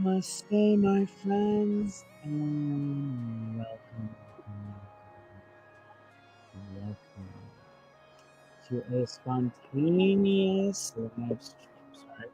Namaste, my friends, and welcome to a spontaneous live stream. Sorry,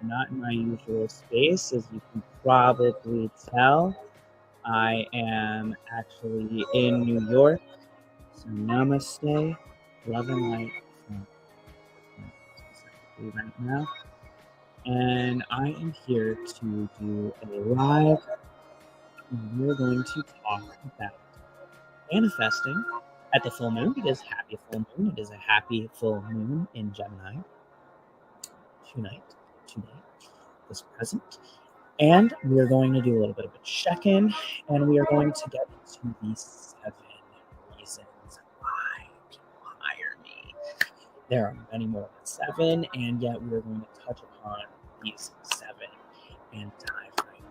I'm not in my usual space, as you can probably tell. I am actually in New York, so namaste, love and light from specifically right now. And I am here to do a live. We're going to talk about manifesting at the full moon, because happy full moon. It is a happy full moon in Gemini tonight, today, this present. And we are going to do a little bit of a check-in, and we are going to get into the 7 reasons why people hire me. There are many more than 7, and yet we are going to touch upon these 7 and dive right in.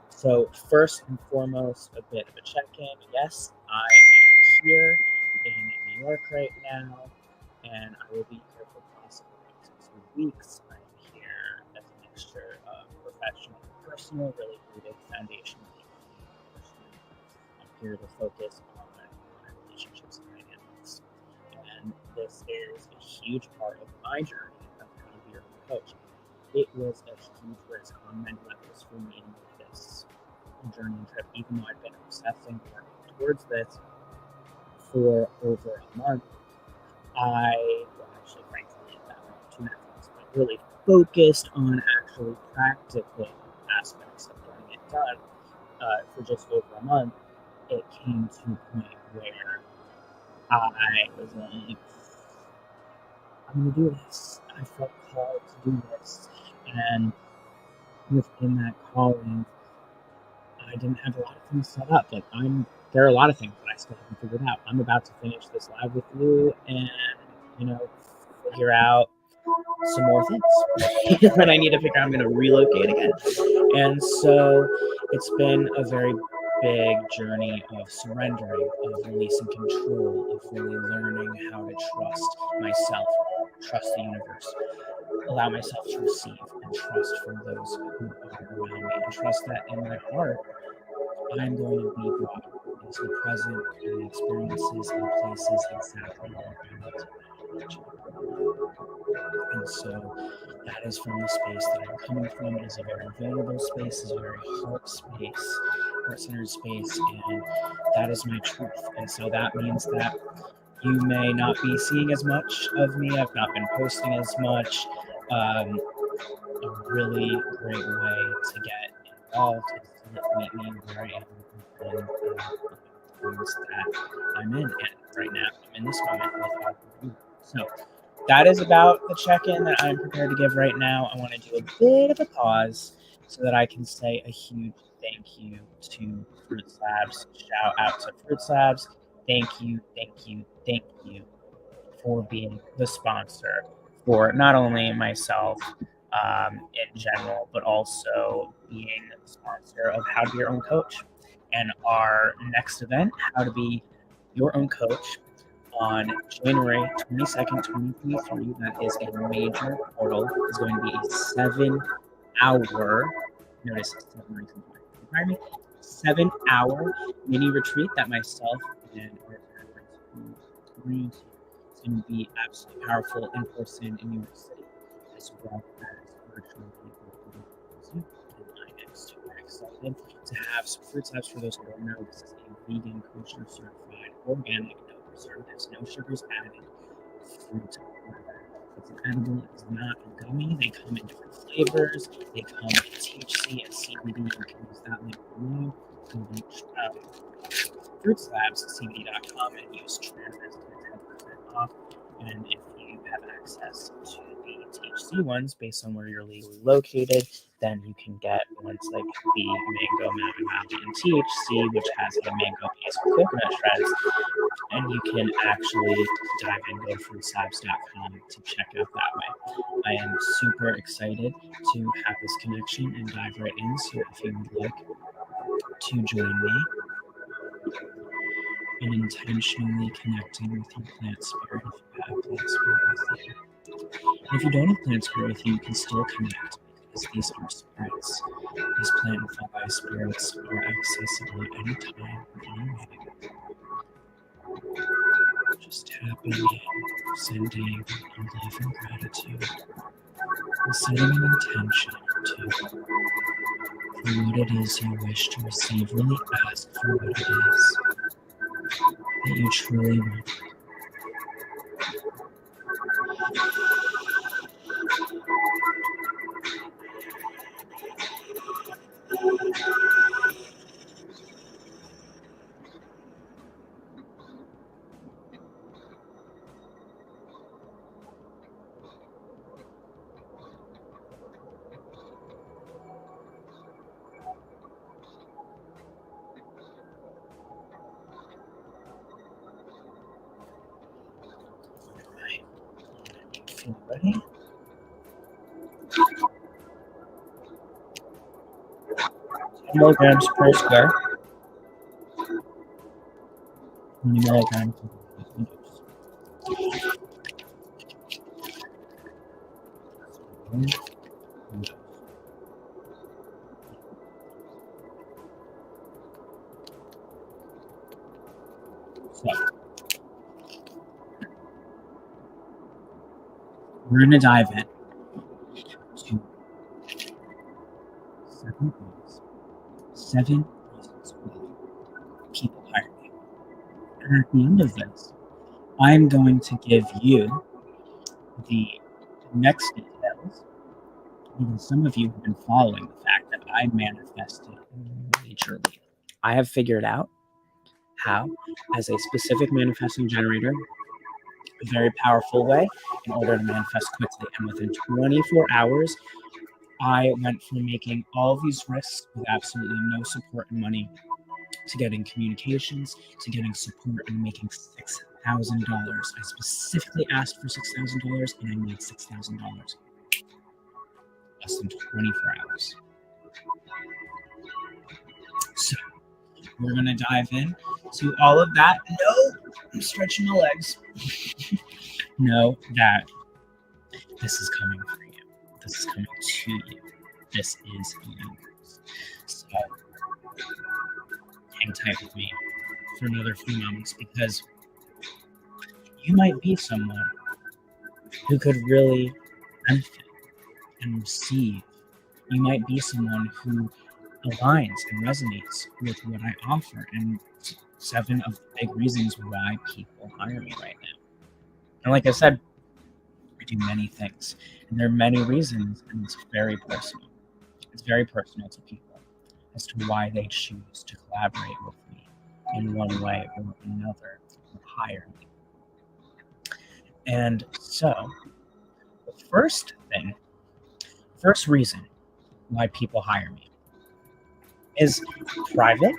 So first and foremost, a bit of a check-in. Yes, I am here in New York right now, and I will be here for possibly up to 2 weeks. I am here as a mixture of professional and personal, really rooted foundationally personally. I'm here to focus on my relationships and dynamics. And this is a huge part of my journey of how to be your own coach. It was a huge risk on many levels for me to make this journey and trip, even though I'd been obsessing working towards this for over a month. Actually, frankly, that was 2.5 months, but really focused on actually practical aspects of getting it done for just over a month. It came to a point where I was like, I'm going to do this. I felt called to do this. And within that calling, I didn't have a lot of things set up. There are a lot of things that I still haven't figured out. I'm about to finish this live with you and, figure out some more things that I need to figure out. I'm going to relocate again. And so it's been a very big journey of surrendering, of releasing control, of really learning how to trust myself, trust the universe, allow myself to receive, and trust from those who are around me, and trust that in my heart, I'm going to be brought into the present and the experiences and places exactly where I need to be. And so that is from the space that I'm coming from. It is a very vulnerable space, it's a very heart-centered space, and that is my truth. And so that means that you may not be seeing as much of me. I've not been posting as much. A really great way to get involved is to meet me where I am within the times that I'm in. And right now, I'm in this moment with all of you. So that is about the check-in that I'm prepared to give right now. I want to do a bit of a pause so that I can say a huge thank you to Fruit Slabs. Shout out to Fruit Slabs. Thank you, thank you, thank you for being the sponsor for not only myself in general, but also being the sponsor of How to Be Your Own Coach. And our next event, How to Be Your Own Coach, on January 22nd, 2023, that is a major portal, is going to be a 7-hour, notice 7 reasons why you hire me, 7-hour mini retreat that myself and our therapists will bring to you. It's going to be absolutely powerful in person in New York City, as well as virtually local Zoom. And I am super excited to have some fruit slabs. For those who don't know, this is a vegan, kosher certified, organic, no preservatives, no sugars added fruit leather. It's an edible, it's not a gummy. They come in different flavors. They come with THC and CBD. You can use that link below. Go to fruitslabscbd.com and use Transness to get 10% off. And if you have access to the THC ones based on where you're legally located, then you can get ones like the Mango Maui and THC, which has a mango base with coconut shreds. And you can actually dive in, go to fruitslabs.com to check out that way. I am super excited to have this connection and dive right in. So if you would like to join me in intentionally connecting with your plant spirit, if you have plant spirit with you. And if you don't have plant spirit with you, you can still connect, because these are spirits. These plant and fungi spirits are accessible at any time, anyway. Just tapping in, sending love and gratitude, and setting an intention to for what it is you wish to receive. Really ask for what it is that you truly want. Feel ready? 10 milligrams per square. 20 milligrams of So, we're going to dive in to 7 things, 7 reasons why people hire me. And at the end of this, I'm going to give you the next details, because some of you have been following the fact that I manifested majorly. I have figured out how, as a specific manifesting generator, a very powerful way in order to manifest quickly. And within 24 hours, I went from making all of these risks with absolutely no support and money to getting communications, to getting support and making $6,000. I specifically asked for $6,000 and I made $6,000 less than 24 hours. So we're going to dive in to all of that. No, I'm stretching my legs. Know that this is coming for you. This is coming to you. This is yours. So hang tight with me for another few moments, because you might be someone who could really benefit and receive. You might be someone who aligns and resonates with what I offer, and 7 of the big reasons why people hire me right now. And like I said, I do many things, and there are many reasons, and it's very personal. It's very personal to people as to why they choose to collaborate with me in one way or another, or hire me. And so, the first reason why people hire me is private,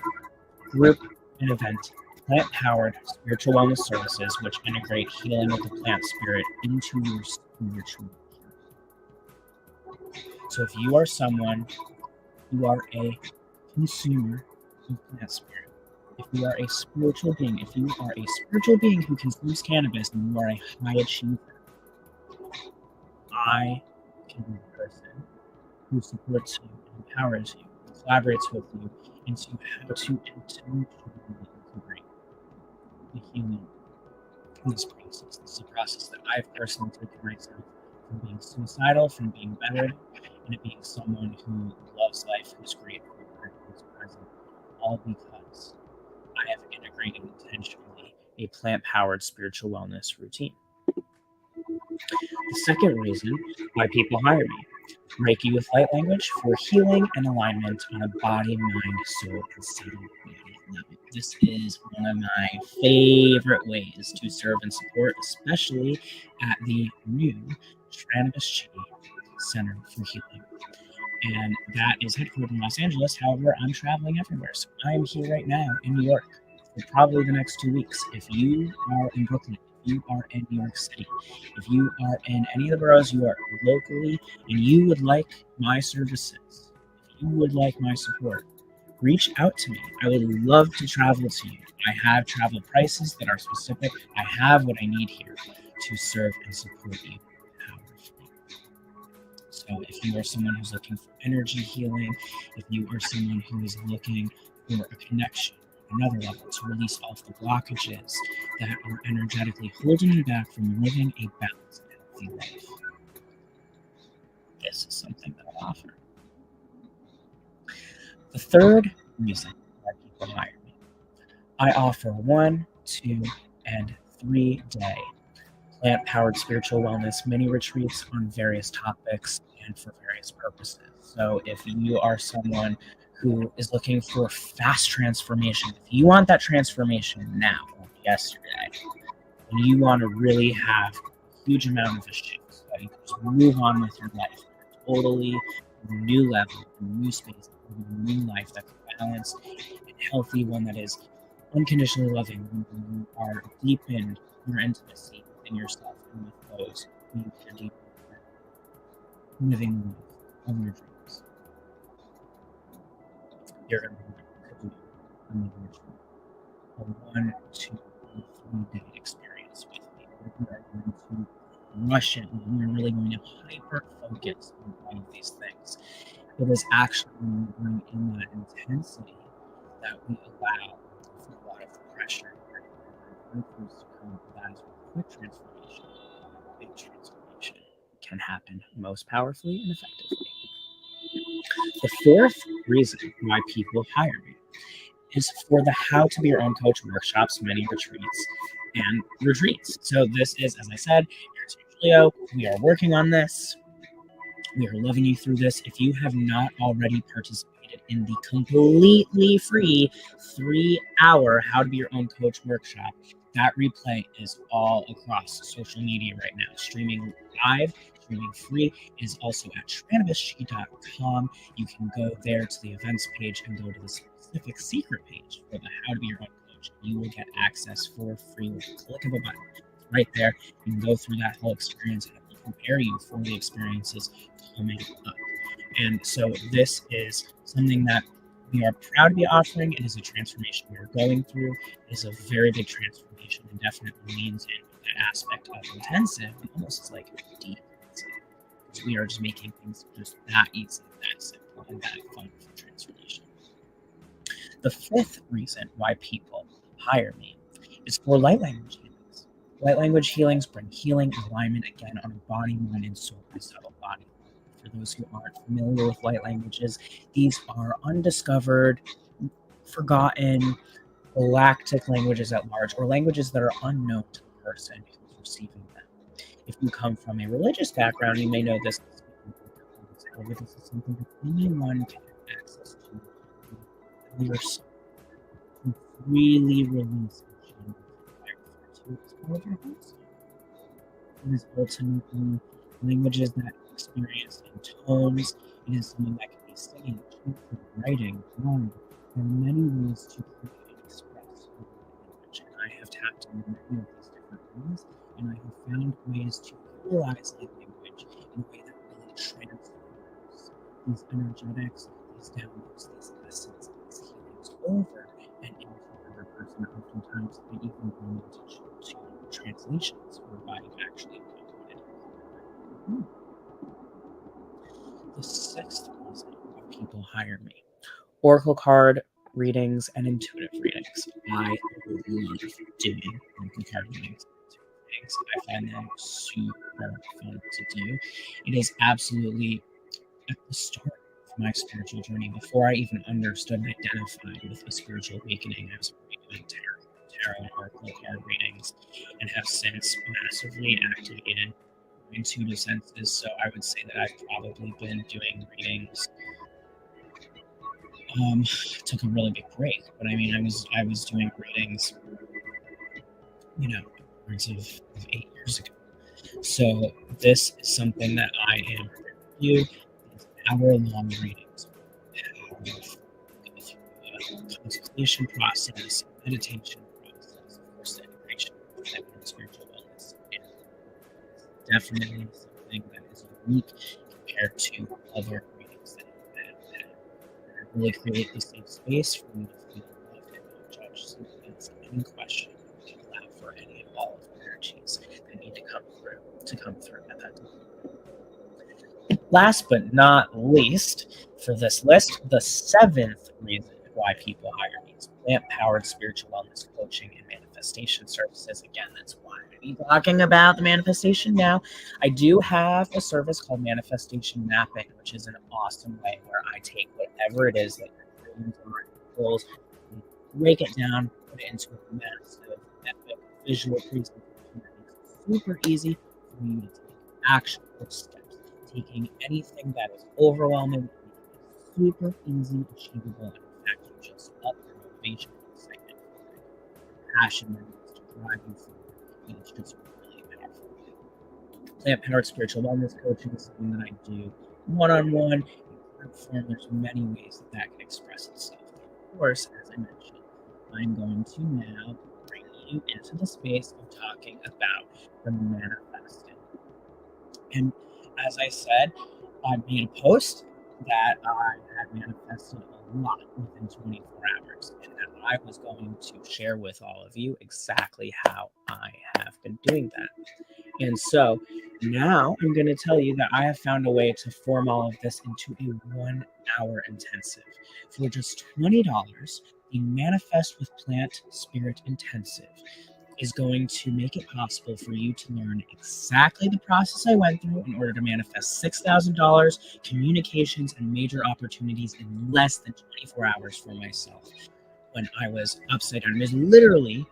group, and event plant-powered spiritual wellness services, which integrate healing with the plant spirit into your spiritual healing. So if you are someone who are a consumer of plant spirit, if you are a spiritual being, if you are a spiritual being who consumes cannabis and you are a high achiever, I can be the person who supports you, empowers you, collaborates with you into how to intentionally integrate the healing in this process. This is a process that I've personally taken myself from being suicidal, from being battered, and it being someone who loves life, who's grateful, who's present, all because I have integrated intentionally a plant-powered spiritual wellness routine. The second reason why people hire me: Reiki with light language for healing and alignment on a body, mind, soul, and subtle body level. This is one of my favorite ways to serve and support, especially at the new Chi Center for Healing. And that is headquartered in Los Angeles. However, I'm traveling everywhere. So I'm here right now in New York for probably the next 2 weeks. If you are in Brooklyn, if you are in New York City, if you are in any of the boroughs you are locally and you would like my services, if you would like my support, reach out to me. I would love to travel to you. I have travel prices that are specific. I have what I need here to serve and support you powerfully. So if you are someone who's looking for energy healing, if you are someone who is looking for a connection on another level to release off the blockages that are energetically holding you back from living a balanced and healthy life, this is something that I'll offer. The third reason why people hire me, I offer 1, 2, and 3-day plant-powered spiritual wellness mini retreats on various topics and for various purposes. So if you are someone who is looking for fast transformation, if you want that transformation now, like yesterday, and you want to really have a huge amount of a shift so that you can just move on with your life totally a new level, a new space, a new life that's balanced and healthy, one that is unconditionally loving, when you are deep in your intimacy within yourself and with those who you care deeply about, living the life of your dreams. You're going to do a mini retreat, a 1, 2, or 3-day experience with me. We are going to rush it. We're really going to hyper focus on all of these things. It is actually when we bring in that intensity that we allow for a lot of the pressure to come. That is where quick transformation, big transformation can happen most powerfully and effectively. The fourth reason why people hire me is for the How to Be Your Own Coach workshops, mini retreats, and retreats. So this is, as I said, Leo, we are working on this. We are loving you through this. If you have not already participated in the completely free 3-hour How to Be Your Own Coach workshop, that replay is all across social media right now. Streaming live, streaming free. It is also at shranavishchi.com. You can go there to the events page and go to the specific secret page for the How to Be Your Own Coach. You will get access for free with a click of a button. Right there, you can go through that whole experience and prepare you for the experiences coming up. And so this is something that we are proud to be offering. It is a transformation we are going through. It is a very big transformation and definitely leans in with that aspect of intensive and almost like deep. Because we are just making things just that easy, that simple, and that fun for transformation. The fifth reason why people hire me is for light language healings. Light language healings bring healing, alignment, again, on a body, mind, and soul, subtle body. For those who aren't familiar with light languages, these are undiscovered, forgotten, galactic languages at large, or languages that are unknown to the person who's receiving them. If you come from a religious background, you may know this. However, this is something that anyone can have access to. Your soul to freely release and to explore your heart. It is ultimately languages that experience in tones. It is something that can be singing, chanting, writing, drawing. There are many ways to create and express language, and I have tapped into many of these different ways, and I have found ways to utilize language in a way that really transforms these energetics, these downloads, these lessons, these healings over and into another person. Oftentimes, I even go into translations whereby you actually include it. The sixth reason why people hire me: oracle card readings and intuitive readings. I love doing oracle card readings. I find them super fun to do. It is absolutely at the start of my spiritual journey. Before I even understood and identified with a spiritual awakening, I was doing tarot and oracle card readings, and have since massively activated my intuitive senses. So I would say that I've probably been doing readings. Took a really big break, but I mean, I was doing readings, upwards of 8 years ago. So this is something that I am you. These hour-long readings. Go through a contemplation process, meditation process, of course, the integration of spiritual wellness. It's definitely something that is unique compared to other readings that I've had. Really create a safe space for you to feel loved and not judged. So answer any question, allow for any and all of the energies that need to come through at that time. Last but not least, for this list, the seventh reason why people hire me is plant-powered spiritual wellness coaching and manifestation services. Again, that's why I'm be talking about the manifestation now. I do have a service called Manifestation Mapping, which is an awesome way where I take whatever it is that your dreams or goals, and break it down, put it into a massive, epic visual presentation that makes it super easy for you to take actionable steps, taking anything that is overwhelming, making it super easy, achievable, and in fact, you just up your motivation and excitement for it, your passion that needs to drive you forward, and it's just really powerful. Plant-powered spiritual wellness coaching is something that I do one-on-one, in group form. There's many ways that that can express itself. Of course, as I mentioned, I'm going to now bring you into the space of talking about the manifesting. And as I said, I made a post that I had manifested a lot within 24 hours, and that I was going to share with all of you exactly how I have been doing that. And so now I'm going to tell you that I have found a way to form all of this into a 1 hour intensive. For just $20, the Manifest with Plant Spirit Intensive is going to make it possible for you to learn exactly the process I went through in order to manifest $6,000, communications, and major opportunities in less than 24 hours for myself when I was upside down. I was literally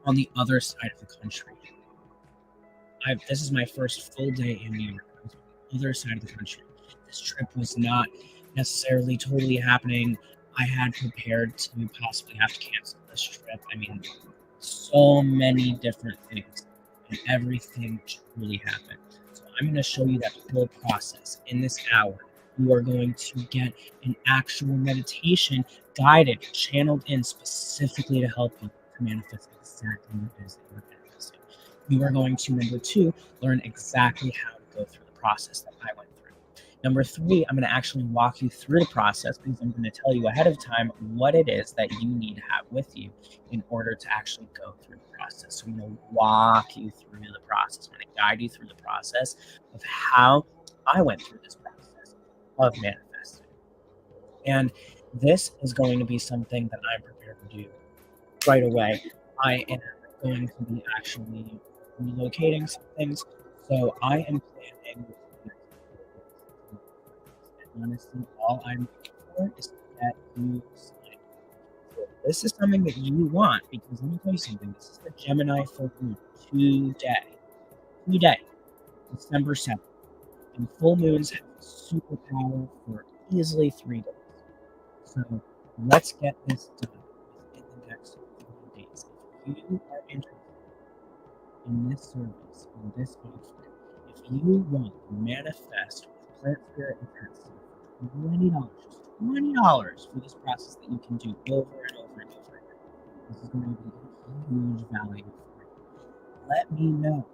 on the other side of the country. This is my first full day in New York. I was on the other side of the country. This trip was not necessarily totally happening. I had prepared to possibly have to cancel this trip. I mean, so many different things, and everything truly happened. So I'm going to show you that whole process in this hour. You are going to get an actual meditation guided, channeled in specifically to help you to manifest exactly what it is that you're manifesting. You are going to, number two, learn exactly how to go through the process that I went through. Number three, I'm going to actually walk you through the process because I'm going to tell you ahead of time what it is that you need to have with you in order to actually go through the process. So I'm going to walk you through the process. I'm going to guide you through the process of how I went through this process of manifesting. And this is going to be something that I'm prepared to do right away. I am going to be actually relocating some things. So I am planning with the next couple of weeks. And honestly, all I'm looking for is to get you signed. So if this is something that you want, because let me tell you something, this is the Gemini full moon today, December 7th. And full moons have superpower for easily 3 days. So let's get this done within the next 3 days. If you are interested in this service, in this offering, if you want to manifest with Plant Spirit Intensive for $20, just $20 for this process that you can do over and over and over again, this is going to be a huge value for you. Let me know.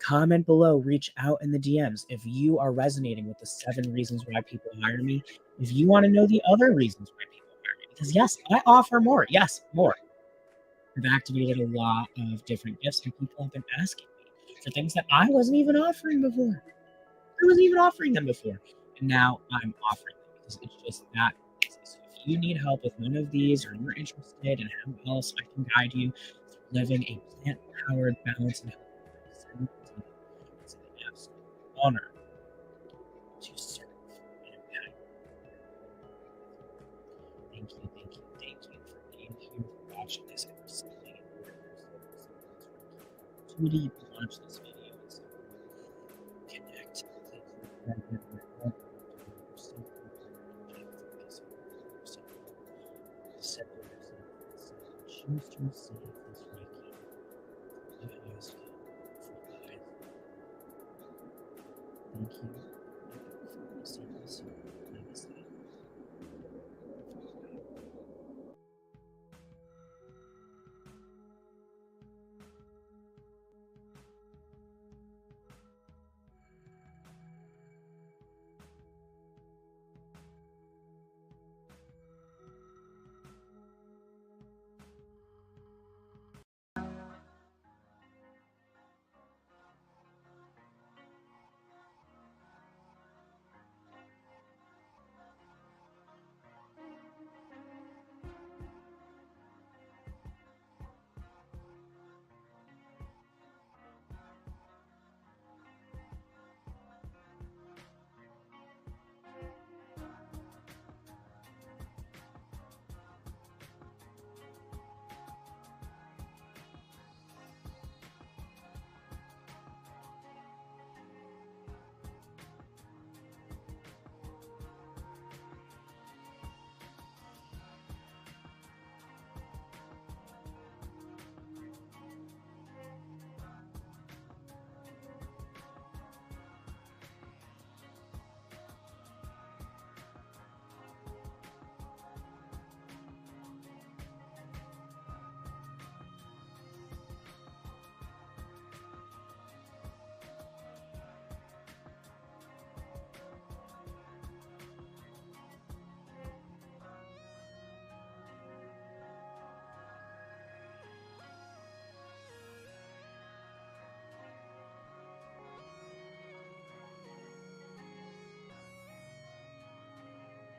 Comment below, reach out in the DMs if you are resonating with the 7 reasons why people hire me. If you want to know the other reasons why people hire me, because yes, I offer more. Yes, more. I've activated a lot of different gifts, and people have been asking me for things that I wasn't even offering before. I wasn't even offering them before, and now I'm offering them because it's just that easy. So if you need help with one of these, or you're interested in how else I can guide you through living a plant-powered, balanced, and healthy life, send me a DM. It's an absolute honor to serve and impact. Thank you, thank you, thank you for being here, for watching this, and for sending in your service and opportunity to launch this video and so connect. Thank you for that. Yourself, focus on yourself. Center yourself inside. Choose to receive this Reiki. I ask you for guidance. Thank you. I look forward to seeing you soon.